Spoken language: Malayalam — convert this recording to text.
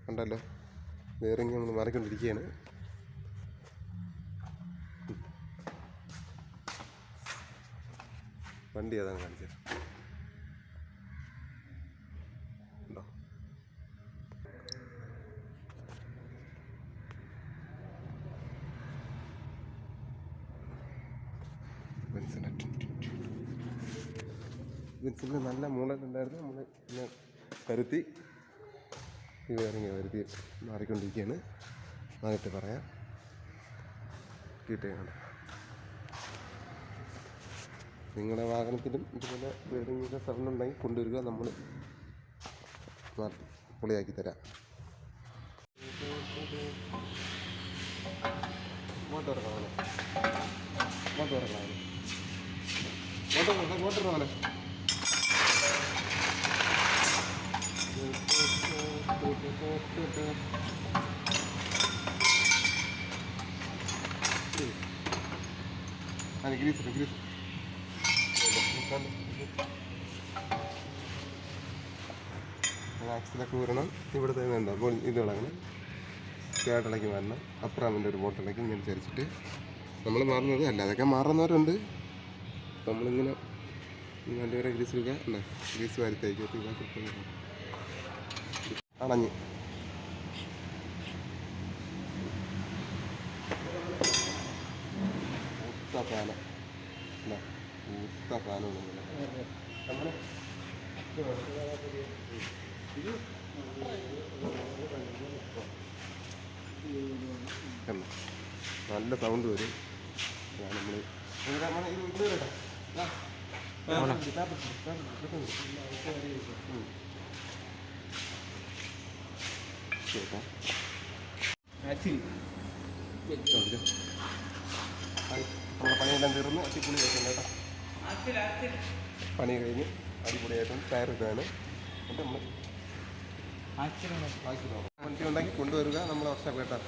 കണ്ടല്ലോ, ബെയറിങ് നമ്മൾ മാറിക്കൊണ്ടിരിക്കുകയാണ്. വണ്ടി അതാണ് കാണിച്ചത്. ഉണ്ടോ? ബെൻസിന് നല്ല മൂളലുണ്ടായിരുന്നു. നമ്മൾ പിന്നെ കരുത്തി ഈ ബെയറിങ് കരുത്തി മാറിക്കൊണ്ടിരിക്കുകയാണ്. ആയിട്ട് പറയാം കിട്ടുകയാണ്. നിങ്ങളുടെ വാഹനത്തിലും ഇതുപോലെ ബെയറിങ്ങിൻ്റെ സൗണ്ട് ഉണ്ടെങ്കിൽ കൊണ്ടുവരിക, നമ്മൾ പൊളിയാക്കി തരാം. മോട്ടോർ ഇറങ്ങാമല്ലോ, മോട്ടോർ ഇറങ്ങാമല്ലോ, മോട്ടോർ ഇറങ്ങാമല്ലോ. ഗ്രീസ് ആക്സിലൊക്കെ വരണം. ഇവിടെ തന്നെ ഉണ്ടോ അപ്പോൾ ഇത് ഇളകണം, കേട്ടിളക്കി മാറണം. അപ്പുറാമിൻ്റെ ഒരു ബോട്ടിളക്കി ഇങ്ങനെ ചരിച്ചിട്ട് നമ്മൾ മാറുന്നത് അല്ല, അതൊക്കെ മാറുന്നവരുണ്ട്. നമ്മളിങ്ങനെ നല്ലവരെ ഗ്രീസ് എടുക്കുക. അല്ലേ, ഗ്രീസ് വാരിത്തേക്ക് അണഞ്ഞ് ഫാനം അല്ല, ഊത്ത ഫാനാണ് അങ്ങനെ. നല്ല സൗണ്ട് വരും. നമ്മൾ നമ്മുടെ പണിയെല്ലാം തീർന്ന് അടിപൊളി ആയിട്ടുണ്ട് കേട്ടോ. പണി കഴിഞ്ഞ് അടിപൊളിയായിട്ടും ടയർ ഇട്ടാണ്. എന്നിട്ട് നമ്മൾ വണ്ടി ഉണ്ടാക്കി കൊണ്ടുവരിക, നമ്മളെ വർഷം കേട്ടോ.